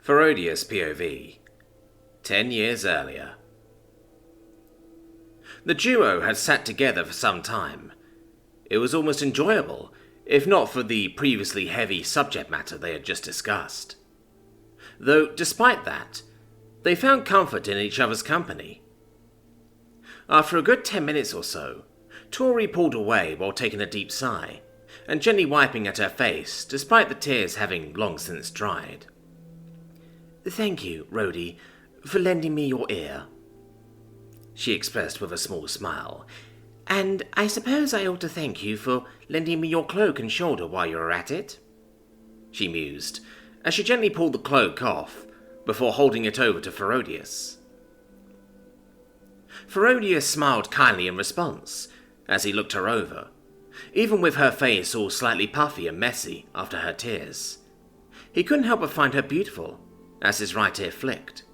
Ferodius POV. 10 years earlier. The duo had sat together for some time. It was almost enjoyable, if not for the previously heavy subject matter they had just discussed. Though, despite that, they found comfort in each other's company. After a good 10 minutes or so, Tori pulled away while taking a deep sigh, and gently wiping at her face, despite the tears having long since dried. "Thank you, Rhodey, for lending me your ear," she expressed with a small smile. "And I suppose I ought to thank you for lending me your cloak and shoulder while you were at it," she mused, as she gently pulled the cloak off, before holding it over to Ferodius. Ferodius smiled kindly in response, as he looked her over, even with her face all slightly puffy and messy after her tears. He couldn't help but find her beautiful, as his right ear flicked.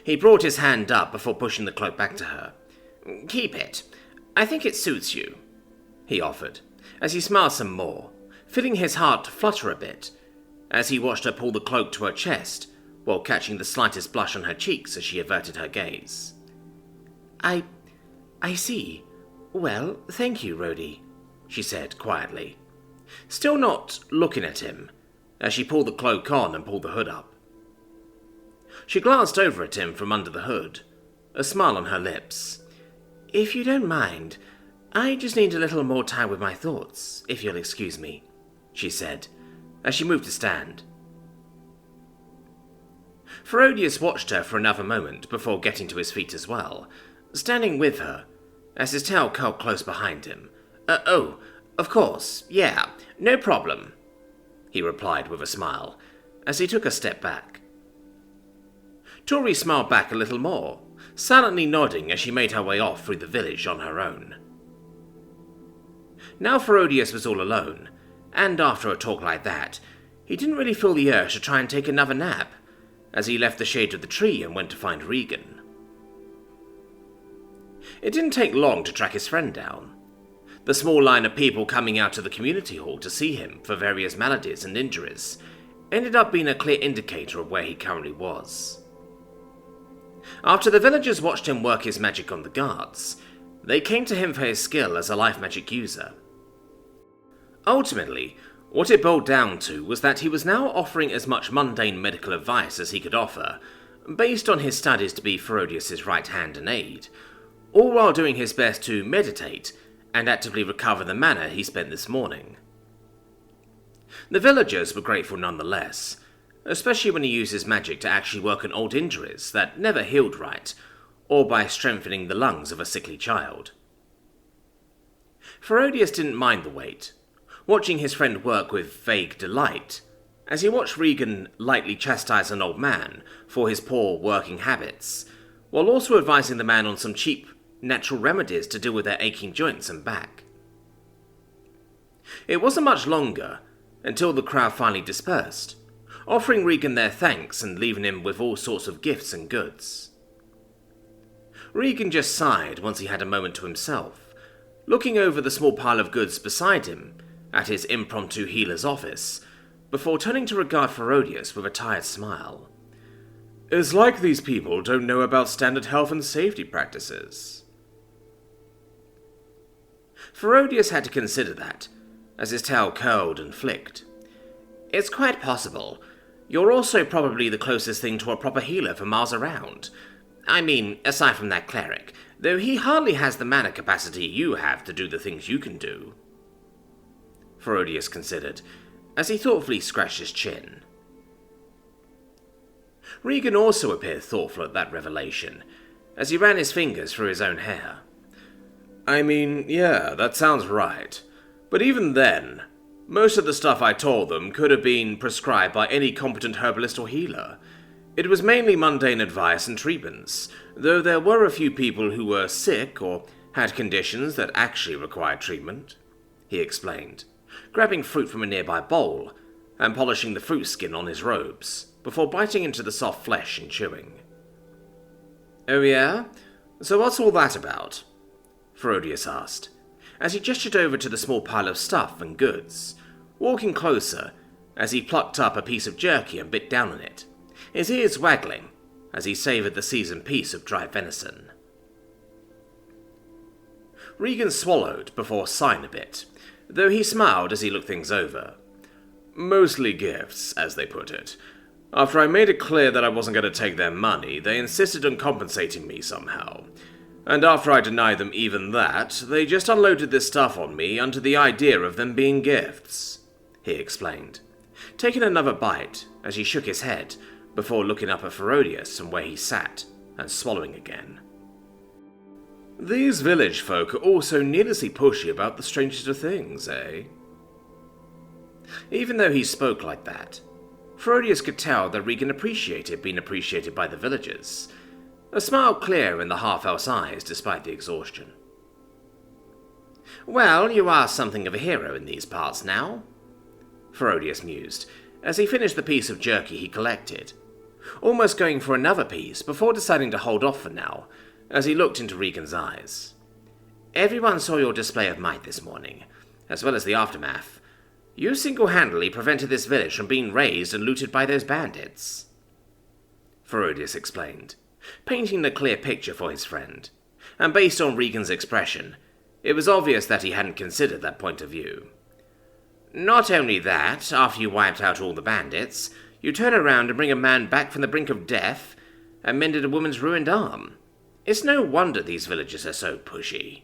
He brought his hand up before pushing the cloak back to her. "Keep it. I think it suits you," he offered, as he smiled some more, feeling his heart flutter a bit, as he watched her pull the cloak to her chest, while catching the slightest blush on her cheeks as she averted her gaze. I see. Well, thank you, Rhodey," she said quietly, still not looking at him, as she pulled the cloak on and pulled the hood up. She glanced over at him from under the hood, a smile on her lips. "If you don't mind, I just need a little more time with my thoughts, if you'll excuse me," she said, as she moved to stand. Ferodius watched her for another moment before getting to his feet as well, standing with her, as his tail curled close behind him. Oh, of course, yeah, no problem," he replied with a smile, as he took a step back. Tori smiled back a little more, silently nodding as she made her way off through the village on her own. Now Ferodius was all alone, and after a talk like that, he didn't really feel the urge to try and take another nap, as he left the shade of the tree and went to find Regan. It didn't take long to track his friend down. The small line of people coming out to the community hall to see him for various maladies and injuries ended up being a clear indicator of where he currently was. After the villagers watched him work his magic on the guards, they came to him for his skill as a life magic user. Ultimately, what it boiled down to was that he was now offering as much mundane medical advice as he could offer, based on his studies to be Ferodius's right hand and aid, all while doing his best to meditate and actively recover the mana he spent this morning. The villagers were grateful nonetheless, especially when he used his magic to actually work on old injuries that never healed right, or by strengthening the lungs of a sickly child. Ferodius didn't mind the wait, watching his friend work with vague delight, as he watched Regan lightly chastise an old man for his poor working habits, while also advising the man on some cheap, natural remedies to deal with their aching joints and back. It wasn't much longer until the crowd finally dispersed, offering Regan their thanks and leaving him with all sorts of gifts and goods. Regan just sighed once he had a moment to himself, looking over the small pile of goods beside him at his impromptu healer's office, before turning to regard Ferodius with a tired smile. "It's like these people don't know about standard health and safety practices." Ferodius had to consider that, as his tail curled and flicked. "It's quite possible. You're also probably the closest thing to a proper healer for miles around. I mean, aside from that cleric, though he hardly has the mana capacity you have to do the things you can do," Ferodius considered, as he thoughtfully scratched his chin. Regan also appeared thoughtful at that revelation, as he ran his fingers through his own hair. "I mean, yeah, that sounds right. But even then, most of the stuff I told them could have been prescribed by any competent herbalist or healer. It was mainly mundane advice and treatments, though there were a few people who were sick or had conditions that actually required treatment," he explained, grabbing fruit from a nearby bowl and polishing the fruit skin on his robes, before biting into the soft flesh and chewing. "Oh yeah? So what's all that about?" Ferodius asked, as he gestured over to the small pile of stuff and goods, walking closer as he plucked up a piece of jerky and bit down on it, his ears waggling as he savoured the seasoned piece of dry venison. Regan swallowed before sighing a bit, though he smiled as he looked things over. Mostly gifts, as they put it. After I made it clear that I wasn't going to take their money, they insisted on compensating me somehow. And after I denied them even that, they just unloaded this stuff on me under the idea of them being gifts, he explained, taking another bite as he shook his head before looking up at Ferodius from where he sat and swallowing again. These village folk are also needlessly pushy about the strangest of things, eh? Even though he spoke like that, Ferodius could tell that Regan appreciated being appreciated by the villagers, a smile clear in the half-elf's eyes despite the exhaustion. Well, you are something of a hero in these parts now, Ferodius mused, as he finished the piece of jerky he collected, almost going for another piece before deciding to hold off for now, as he looked into Regan's eyes. Everyone saw your display of might this morning, as well as the aftermath. You single-handedly prevented this village from being razed and looted by those bandits, Ferodius explained, painting a clear picture for his friend, and based on Regan's expression, it was obvious that he hadn't considered that point of view. Not only that, after you wiped out all the bandits, you turn around and bring a man back from the brink of death and mended a woman's ruined arm. It's no wonder these villagers are so pushy,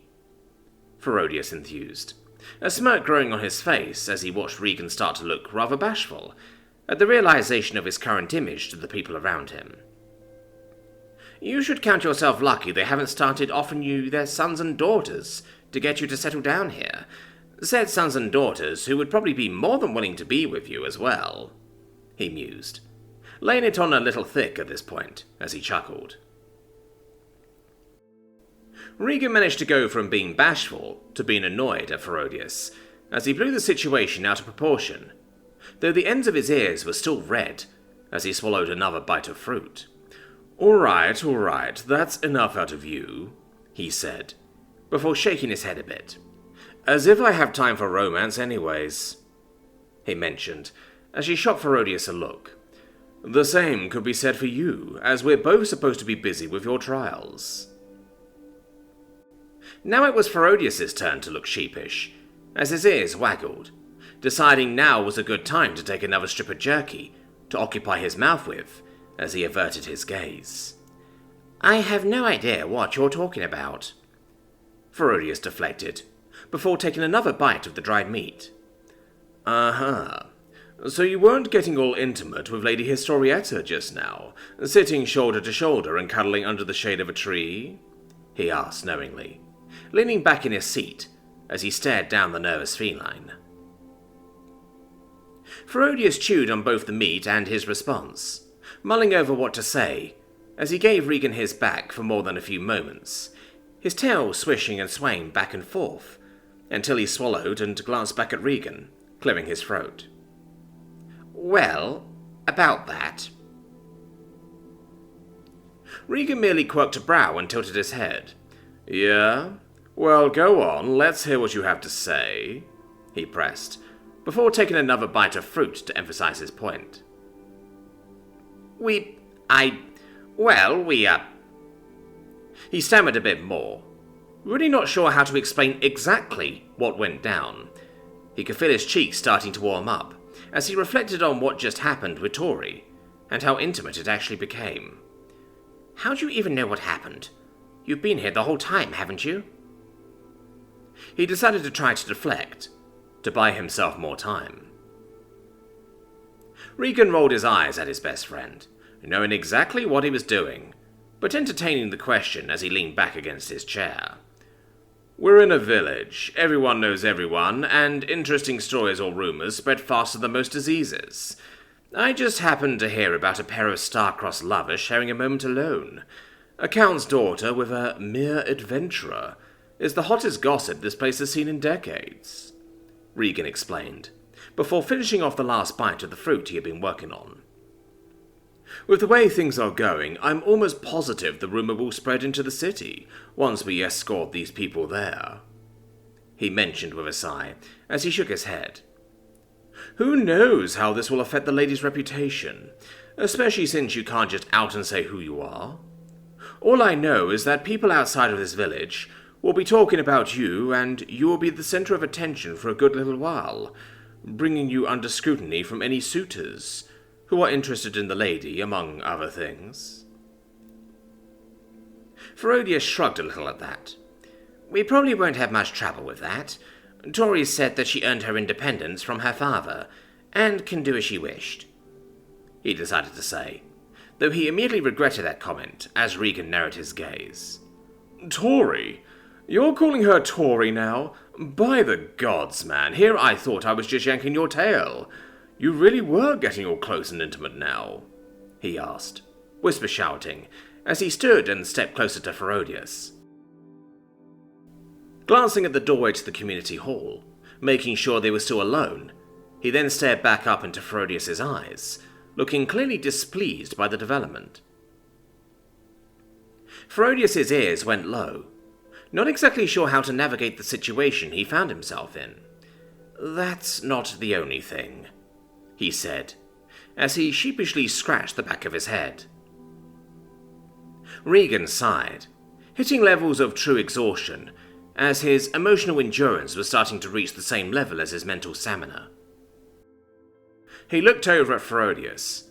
Ferodius enthused, a smirk growing on his face as he watched Regan start to look rather bashful at the realization of his current image to the people around him. You should count yourself lucky they haven't started offering you their sons and daughters to get you to settle down here. Said sons and daughters who would probably be more than willing to be with you as well, he mused, laying it on a little thick at this point as he chuckled. Regan managed to go from being bashful to being annoyed at Ferodius, as he blew the situation out of proportion, though the ends of his ears were still red as he swallowed another bite of fruit. All right, that's enough out of you, he said, before shaking his head a bit. As if I have time for romance anyways, he mentioned, as he shot Ferodius a look. The same could be said for you, as we're both supposed to be busy with your trials. Now it was Ferodius's turn to look sheepish, as his ears waggled, deciding now was a good time to take another strip of jerky to occupy his mouth with, as he averted his gaze. I have no idea what you're talking about, Ferodius deflected, before taking another bite of the dried meat. Uh-huh. So you weren't getting all intimate with Lady Historietta just now, sitting shoulder to shoulder and cuddling under the shade of a tree? He asked knowingly, leaning back in his seat as he stared down the nervous feline. Ferodius chewed on both the meat and his response, mulling over what to say, as he gave Regan his back for more than a few moments, his tail swishing and swaying back and forth, until he swallowed and glanced back at Regan, clearing his throat. Well, about that. Regan merely quirked a brow and tilted his head. Yeah? Well, go on, let's hear what you have to say, he pressed, before taking another bite of fruit to emphasize his point. He stammered a bit more, really not sure how to explain exactly what went down. He could feel his cheeks starting to warm up, as he reflected on what just happened with Tori, and how intimate it actually became. How do you even know what happened? You've been here the whole time, haven't you? He decided to try to deflect, to buy himself more time. Regan rolled his eyes at his best friend, knowing exactly what he was doing, but entertaining the question as he leaned back against his chair. We're in a village, everyone knows everyone, and interesting stories or rumors spread faster than most diseases. I just happened to hear about a pair of star-crossed lovers sharing a moment alone. A count's daughter with a mere adventurer is the hottest gossip this place has seen in decades, Regan explained, before finishing off the last bite of the fruit he had been working on. With the way things are going, I'm almost positive the rumor will spread into the city once we escort these people there, he mentioned with a sigh as he shook his head. Who knows how this will affect the lady's reputation? especially since you can't just out and say who you are. All I know is that people outside of this village will be talking about you, and you will be the center of attention for a good little while, bringing you under scrutiny from any suitors who are interested in the lady, among other things." Ferodius shrugged a little at that. "We probably won't have much trouble with that. Tori said that she earned her independence from her father, and can do as she wished," he decided to say, though he immediately regretted that comment as Regan narrowed his gaze. "Tori? You're calling her Tori now? By the gods, man, here I thought I was just yanking your tail. You really were getting all close and intimate now," he asked, whisper shouting, as he stood and stepped closer to Ferodius. Glancing at the doorway to the community hall, making sure they were still alone, he then stared back up into Ferodius's eyes, looking clearly displeased by the development. Ferodius's ears went low, not exactly sure how to navigate the situation he found himself in. "That's not the only thing," he said, as he sheepishly scratched the back of his head. Regan sighed, hitting levels of true exhaustion, as his emotional endurance was starting to reach the same level as his mental stamina. He looked over at Ferodius,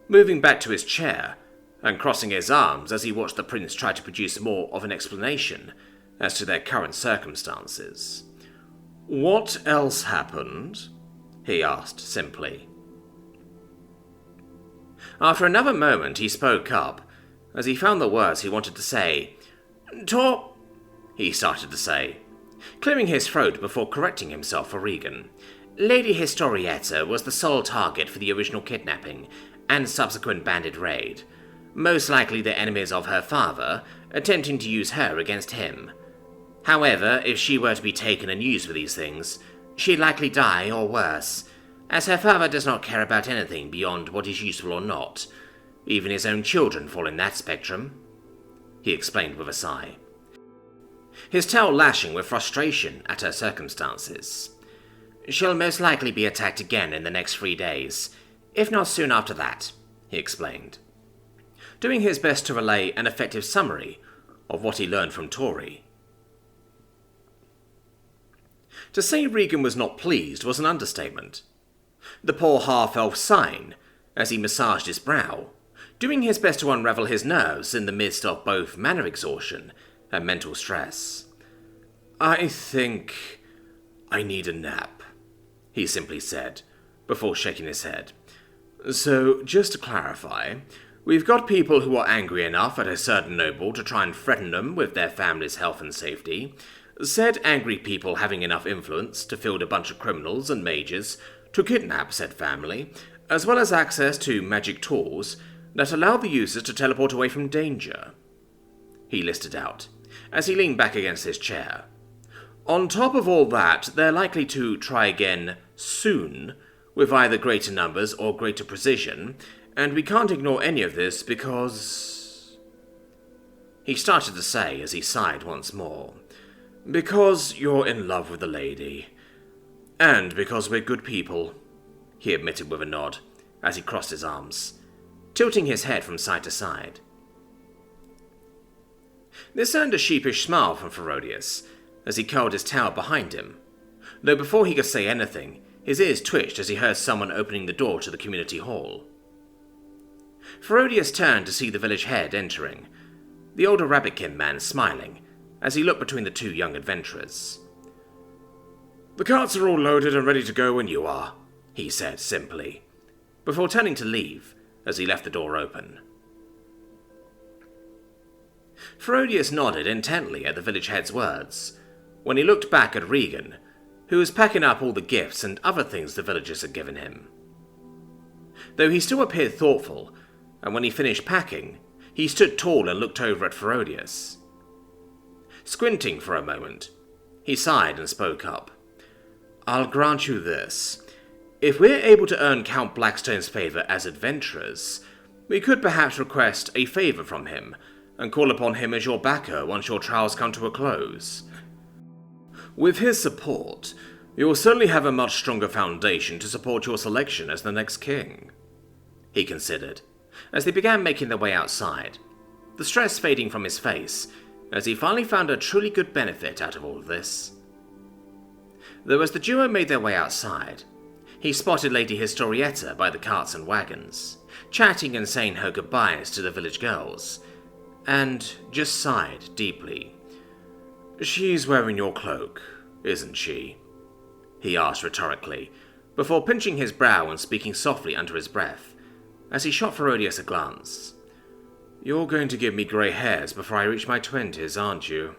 moving back to his chair and crossing his arms as he watched the prince try to produce more of an explanation as to their current circumstances. "What else happened?" he asked simply. After another moment, he spoke up, as he found the words he wanted to say. He started to say, clearing his throat before correcting himself for Regan. "Lady Historietta was the sole target for the original kidnapping and subsequent bandit raid, most likely the enemies of her father, attempting to use her against him. However, if she were to be taken and used for these things, she'd likely die or worse, as her father does not care about anything beyond what is useful or not. Even his own children fall in that spectrum," he explained with a sigh, his tail lashing with frustration at her circumstances. "She'll most likely be attacked again in the next 3 days, if not soon after that," he explained, doing his best to relay an effective summary of what he learned from Tori. To say Regan was not pleased was an understatement. The poor half-elf sighed as he massaged his brow, doing his best to unravel his nerves in the midst of both mana exhaustion and mental stress. "I think I need a nap," he simply said, before shaking his head. "So, just to clarify, we've got people who are angry enough at a certain noble to try and threaten them with their family's health and safety, said angry people having enough influence to field a bunch of criminals and mages to kidnap said family, as well as access to magic tools that allow the users to teleport away from danger," he listed out, as he leaned back against his chair. "On top of all that, they're likely to try again soon, with either greater numbers or greater precision, and we can't ignore any of this because—" he started to say as he sighed once more. "Because you're in love with the lady. And because we're good people," he admitted with a nod, as he crossed his arms, tilting his head from side to side. This earned a sheepish smile from Ferodius, as he curled his tail behind him, though before he could say anything, his ears twitched as he heard someone opening the door to the community hall. Ferodius turned to see the village head entering, the older rabbitkin man smiling, as he looked between the two young adventurers. "The carts are all loaded and ready to go when you are," he said simply, before turning to leave as he left the door open. Ferodius nodded intently at the village head's words, when he looked back at Regan, who was packing up all the gifts and other things the villagers had given him. Though he still appeared thoughtful, and when he finished packing, he stood tall and looked over at Ferodius. Squinting for a moment, he sighed and spoke up. "I'll grant you this. If we're able to earn Count Blackstone's favour as adventurers, we could perhaps request a favour from him, and call upon him as your backer once your trials come to a close. With his support, you will certainly have a much stronger foundation to support your selection as the next king," he considered, as they began making their way outside, the stress fading from his face as he finally found a truly good benefit out of all of this. Though as the duo made their way outside, he spotted Lady Historietta by the carts and wagons, chatting and saying her goodbyes to the village girls, and just sighed deeply. "She's wearing your cloak, isn't she?" he asked rhetorically, before pinching his brow and speaking softly under his breath, as he shot Ferodius a glance. "You're going to give me grey hairs before I reach my 20s, aren't you?"